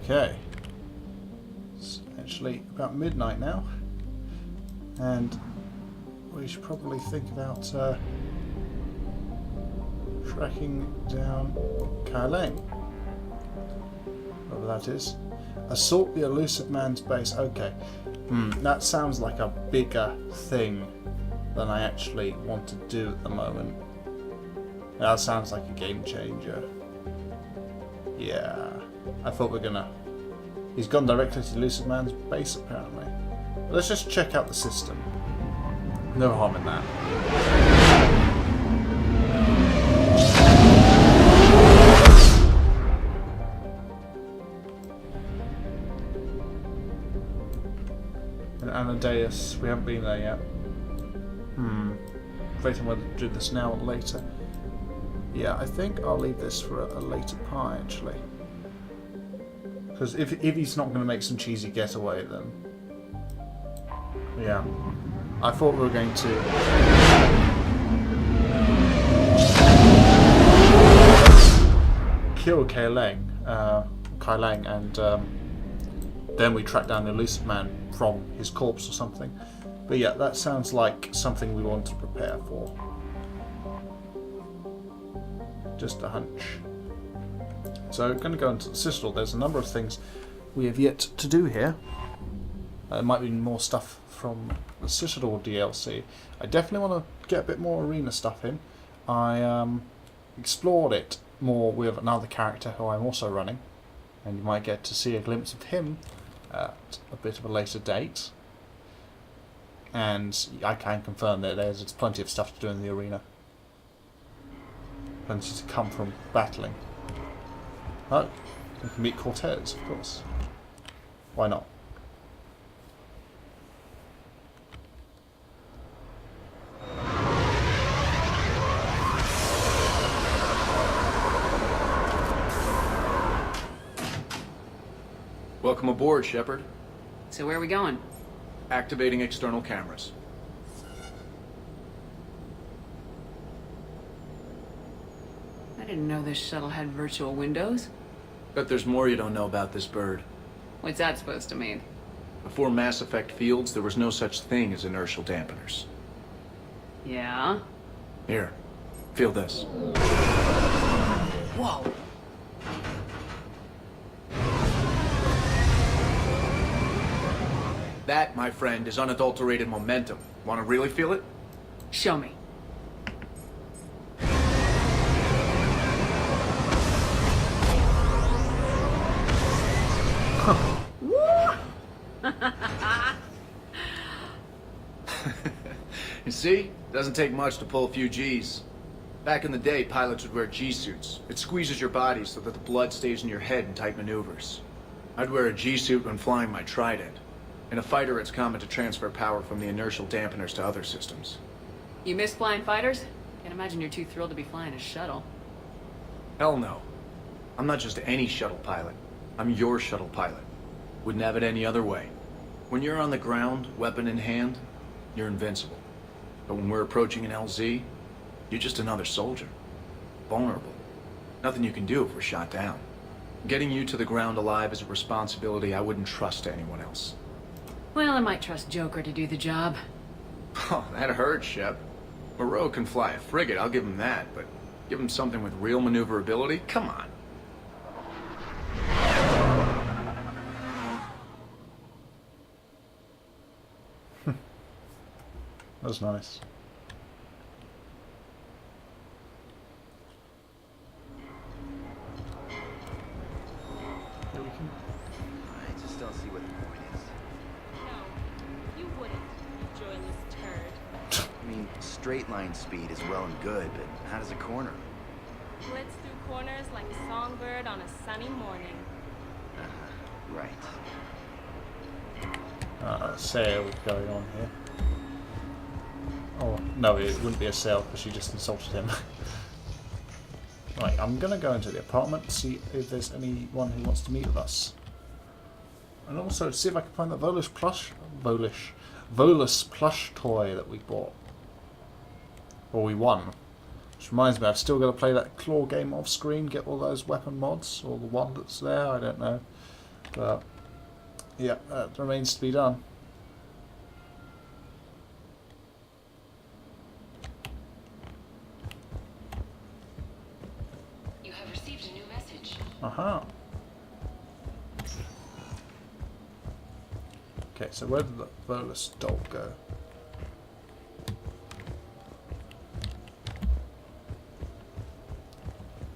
Okay. It's actually about midnight now. And we should probably think about tracking down Kylane. Whatever that is. Assault the elusive man's base. Okay. That sounds like a bigger thing than I actually want to do at the moment. That sounds like a game changer. Yeah. I thought we're gonna... He's gone directly to the elusive man's base apparently. But let's just check out the system. No harm in that. And Anadeus, we haven't been there yet. Debating whether to do this now or later. Yeah, I think I'll leave this for a later part actually. Because if he's not going to make some cheesy getaway, then... Yeah. I thought we were going to... kill Kylane, and then we track down the elusive man from his corpse or something. But yeah, that sounds like something we want to prepare for. Just a hunch. So I'm going to go into the Citadel. There's a number of things we have yet to do here. There might be more stuff from the Citadel DLC. I definitely want to get a bit more arena stuff in. I explored it more with another character who I'm also running, and you might get to see a glimpse of him at a bit of a later date. And I can confirm that there's plenty of stuff to do in the arena. Plenty to come from battling. Oh, we can meet Cortez, of course. Why not? Welcome aboard, Shepard. So where are we going? Activating external cameras. I didn't know this shuttle had virtual windows. Bet there's more you don't know about this bird. What's that supposed to mean? Before Mass Effect fields, there was no such thing as inertial dampeners. Yeah? Here, feel this. Whoa! That, my friend, is unadulterated momentum. Want to really feel it? Show me. You see? Doesn't take much to pull a few G's. Back in the day, pilots would wear G-suits. It squeezes your body so that the blood stays in your head in tight maneuvers. I'd wear a G-suit when flying my Trident. In a fighter, it's common to transfer power from the inertial dampeners to other systems. You miss flying fighters? Can't imagine you're too thrilled to be flying a shuttle. Hell no. I'm not just any shuttle pilot. I'm your shuttle pilot. Wouldn't have it any other way. When you're on the ground, weapon in hand, you're invincible. But when we're approaching an LZ, you're just another soldier. Vulnerable. Nothing you can do if we're shot down. Getting you to the ground alive is a responsibility I wouldn't trust to anyone else. Well, I might trust Joker to do the job. Oh, that hurts, Shep. Moreau can fly a frigate, I'll give him that, but give him something with real maneuverability? Come on. That was nice. I just don't see what the point is. No, you wouldn't, you joyless turd. I mean, straight line speed is well and good, but how does a corner? Blitz through corners like a songbird on a sunny morning. Right. Sail going on here. Oh, no, it wouldn't be a sail because she just insulted him. Right, I'm going to go into the apartment and see if there's anyone who wants to meet with us. And also see if I can find that Volus plush toy that we bought. Or we won. Which reminds me, I've still got to play that claw game off screen, get all those weapon mods, or the one that's there, I don't know. But yeah, that remains to be done. You have received a new message. Aha. Okay, so where did the Volus doll go?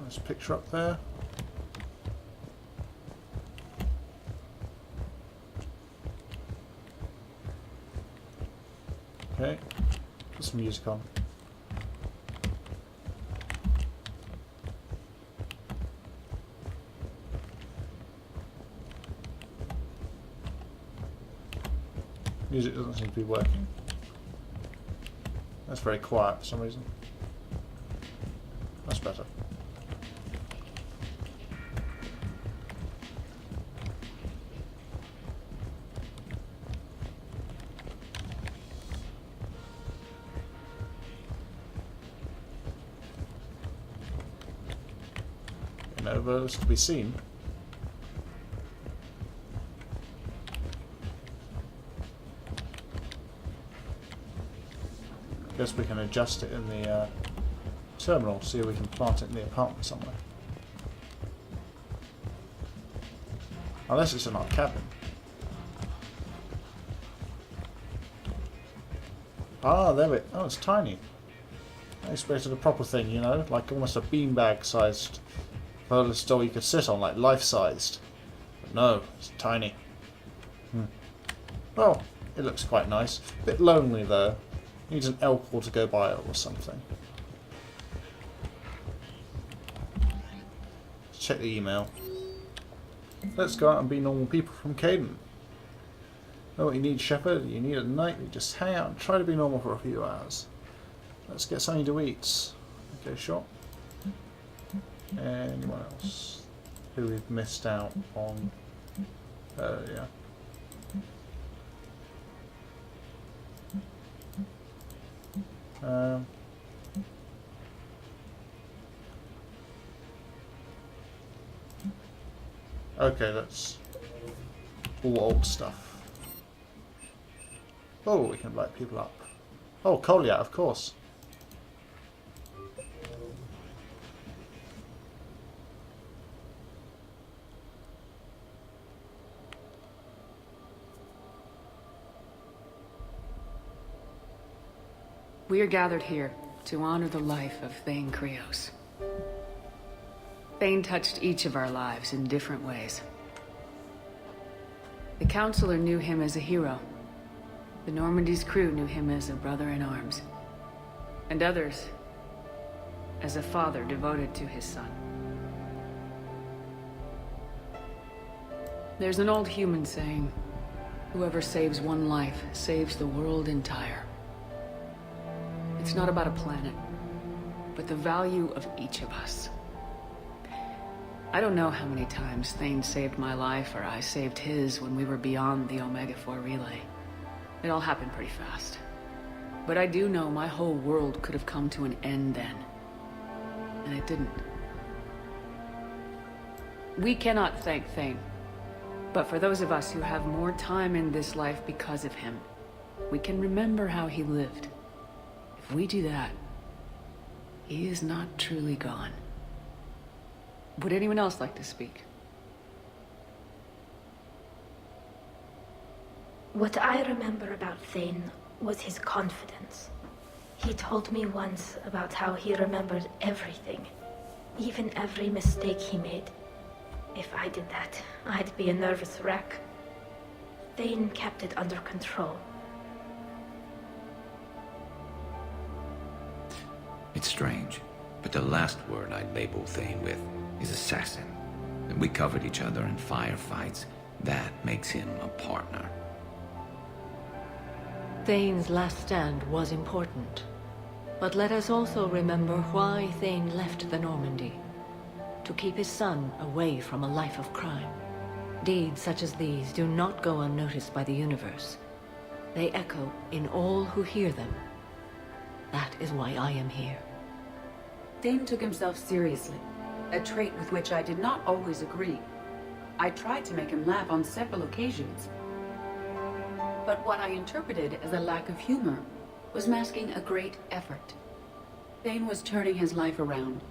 Nice picture up there. Okay, put some music on. Music doesn't seem to be working. That's very quiet for some reason. That's better. No Volus to be seen. Guess we can adjust it in the terminal, see if we can plant it in the apartment somewhere. Unless it's in our cabin. Ah, there it. Oh, it's tiny. I expected a proper thing, you know, like almost a beanbag-sized Volus doll you could sit on, like life-sized. But no, it's tiny. Well, it looks quite nice. A bit lonely though. Needs an elk to go by it or something. Let's check the email. Let's go out and be normal people from Caden. Know what you need, Shepherd? You need a night. You just hang out and try to be normal for a few hours. Let's get something to eat. Okay, sure. Anyone else who we've missed out on? Yeah. Okay, that's all old stuff. Oh, we can light people up. Oh, Kolya, of course. We are gathered here to honor the life of Thane Krios. Thane touched each of our lives in different ways. The Counselor knew him as a hero. The Normandy's crew knew him as a brother in arms. And others as a father devoted to his son. There's an old human saying, whoever saves one life saves the world entire. It's not about a planet, but the value of each of us. I don't know how many times Thane saved my life or I saved his when we were beyond the Omega-4 relay. It all happened pretty fast. But I do know my whole world could have come to an end then. And it didn't. We cannot thank Thane. But for those of us who have more time in this life because of him, we can remember how he lived. If we do that, he is not truly gone. Would anyone else like to speak? What I remember about Thane was his confidence. He told me once about how he remembered everything, even every mistake he made. If I did that, I'd be a nervous wreck. Thane kept it under control. It's strange, but the last word I'd label Thane with is assassin. And we covered each other in firefights. That makes him a partner. Thane's last stand was important. But let us also remember why Thane left the Normandy. To keep his son away from a life of crime. Deeds such as these do not go unnoticed by the universe. They echo in all who hear them. That is why I am here. Thane took himself seriously, a trait with which I did not always agree. I tried to make him laugh on several occasions. But what I interpreted as a lack of humor was masking a great effort. Thane was turning his life around,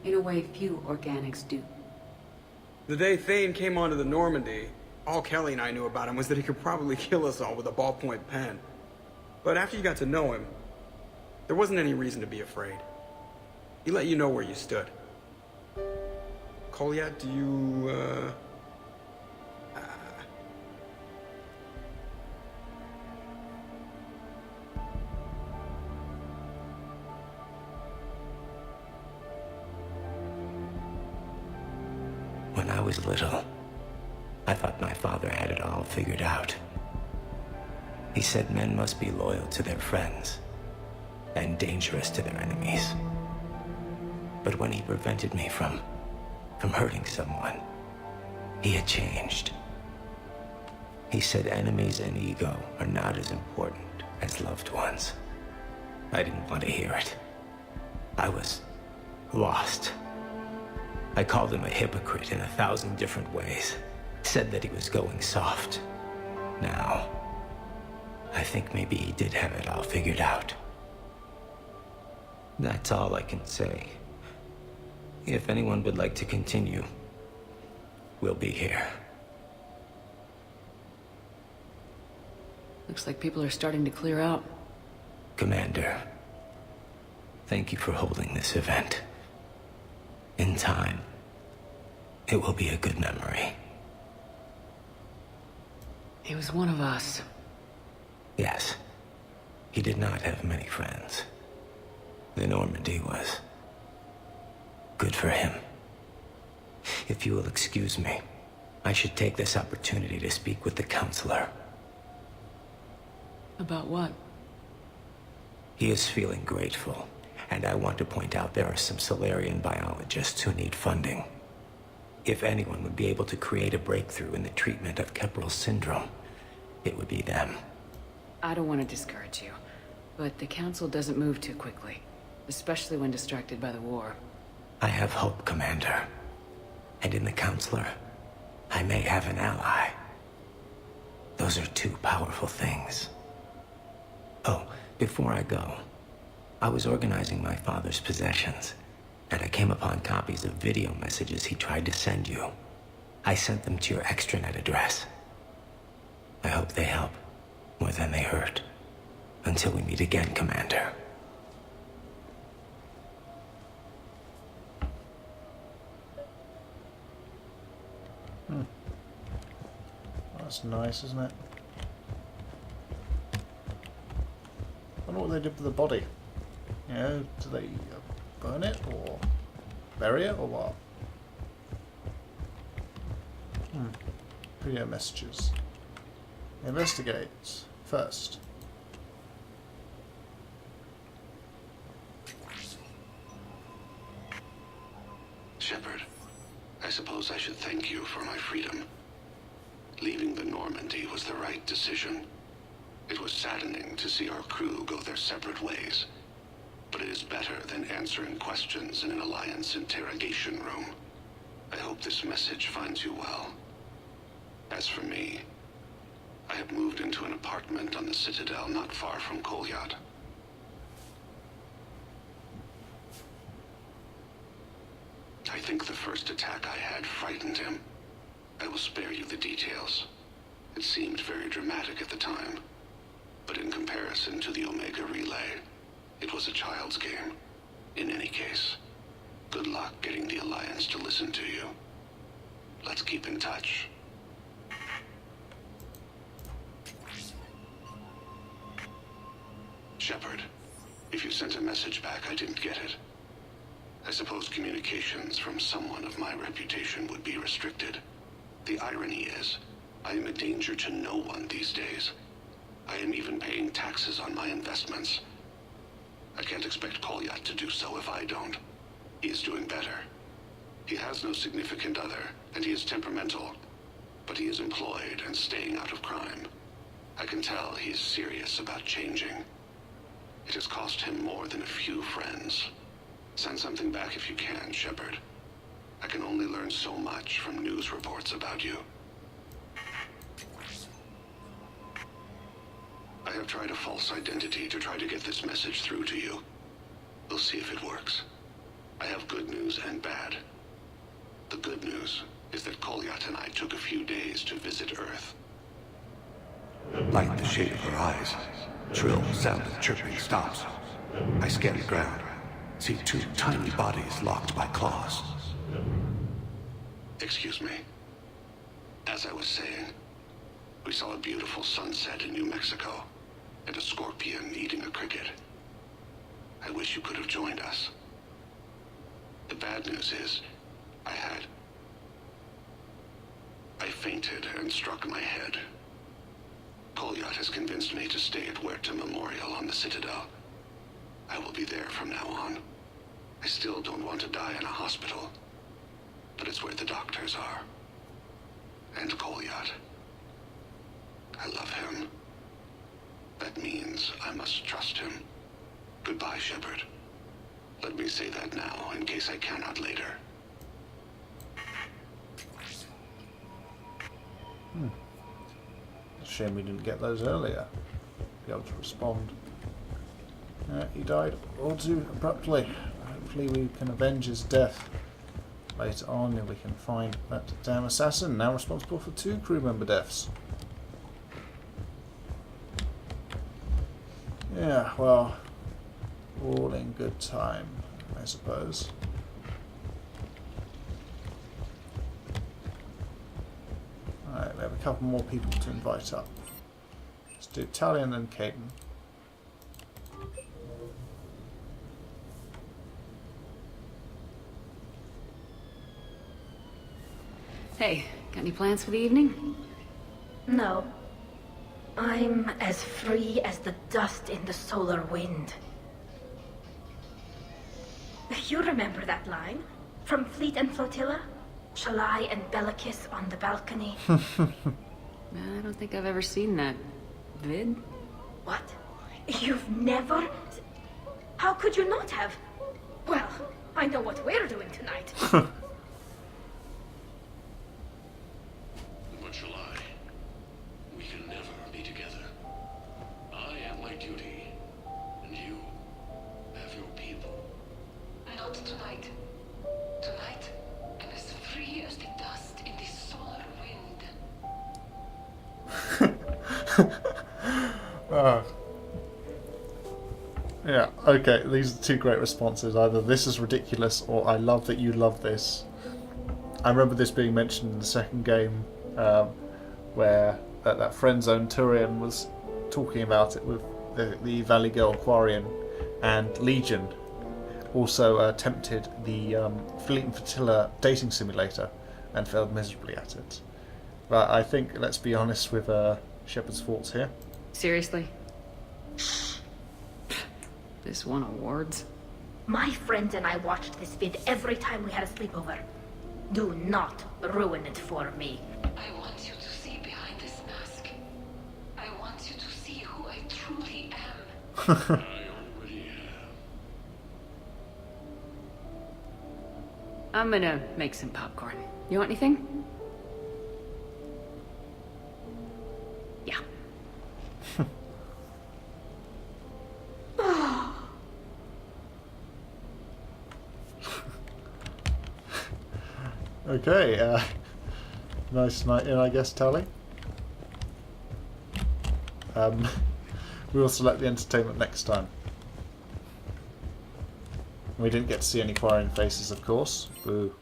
in a way few organics do. The day Thane came onto the Normandy, all Kelly and I knew about him was that he could probably kill us all with a ballpoint pen. But after you got to know him, there wasn't any reason to be afraid. He let you know where you stood. Kolyat, do you, When I was little, I thought my father had it all figured out. He said men must be loyal to their friends and dangerous to their enemies. But when he prevented me from hurting someone, he had changed. He said enemies and ego are not as important as loved ones. I didn't want to hear it. I was lost. I called him a hypocrite in 1,000 different ways. Said that he was going soft. Now, I think maybe he did have it all figured out. That's all I can say. If anyone would like to continue, we'll be here. Looks like people are starting to clear out. Commander, thank you for holding this event. In time, it will be a good memory. He was one of us. Yes. He did not have many friends. The Normandy was good for him. If you will excuse me, I should take this opportunity to speak with the counselor. About what? He is feeling grateful, and I want to point out there are some Solarian biologists who need funding. If anyone would be able to create a breakthrough in the treatment of Keppel's syndrome, it would be them. I don't want to discourage you, but the Council doesn't move too quickly, especially when distracted by the war. I have hope, Commander. And in the Counselor, I may have an ally. Those are two powerful things. Oh, before I go, I was organizing my father's possessions, and I came upon copies of video messages he tried to send you. I sent them to your extranet address. I hope they help, more than they hurt. Until we meet again, Commander. That's nice, isn't it? I wonder what they did with the body. You know, do they burn it or bury it or what? Video messages. Investigate first. Shepard, I suppose I should thank you for my freedom. Leaving the Normandy was the right decision. It was saddening to see our crew go their separate ways, but it is better than answering questions in an Alliance interrogation room. I hope this message finds you well. As for me, I have moved into an apartment on the Citadel not far from Kolyat. I think the first attack I had frightened him. I will spare you the details. It seemed very dramatic at the time, but in comparison to the Omega Relay, it was a child's game. In any case, good luck getting the Alliance to listen to you. Let's keep in touch. Shepard, if you sent a message back, I didn't get it. I suppose communications from someone of my reputation would be restricted. The irony is, I am a danger to no one these days. I am even paying taxes on my investments. I can't expect Kolyat to do so if I don't. He is doing better. He has no significant other, and he is temperamental. But he is employed and staying out of crime. I can tell he is serious about changing. It has cost him more than a few friends. Send something back if you can, Shepard. I can only learn so much from news reports about you. I have tried a false identity to try to get this message through to you. We'll see if it works. I have good news and bad. The good news is that Kolyat and I took a few days to visit Earth. Like the shade of her eyes, shrill sound of chirping stops. I scan the ground, see two tiny bodies locked by claws. Excuse me. As I was saying, we saw a beautiful sunset in New Mexico, and a scorpion eating a cricket. I wish you could have joined us. The bad news is, I fainted and struck my head. Kolyat has convinced me to stay at Huerta Memorial on the Citadel. I will be there from now on. I still don't want to die in a hospital, but it's where the doctors are. And Kolyat. I love him. That means I must trust him. Goodbye, Shepard. Let me say that now, in case I cannot later. Shame we didn't get those earlier. Be able to respond. He died all too abruptly. Hopefully we can avenge his death later on, and we can find that damn assassin now responsible for 2 crew member deaths. Yeah, well, all in good time, I suppose. Alright, we have a couple more people to invite up. Let's do Talion and Caden. Hey, got any plans for the evening? No. I'm as free as the dust in the solar wind. You remember that line? From Fleet and Flotilla? Shalai and Bellicus on the balcony? I don't think I've ever seen that vid. What? You've never? How could you not have? Well, I know what we're doing tonight. But Shalai, we can never be together. I have my duty, and you have your people. Not tonight. Tonight, I'm as free as the dust in the solar wind. Yeah, okay, these are 2 great responses. Either this is ridiculous or I love that you love this. I remember this being mentioned in the second game, where that friend zone Turian was talking about it with the Valley Girl Quarian, and Legion also attempted the Fleet and Flotilla dating simulator and failed miserably at it. But I think, let's be honest with Shepard's thoughts here. Seriously? This won awards? My friends and I watched this vid every time we had a sleepover. Do not ruin it for me. I want you to see behind this mask. I want you to see who I truly am. I already have. I'm gonna make some popcorn. You want anything? Yeah. Okay, nice night in, I guess, Tally. We will select the entertainment next time. We didn't get to see any Quarian faces, of course. Boo.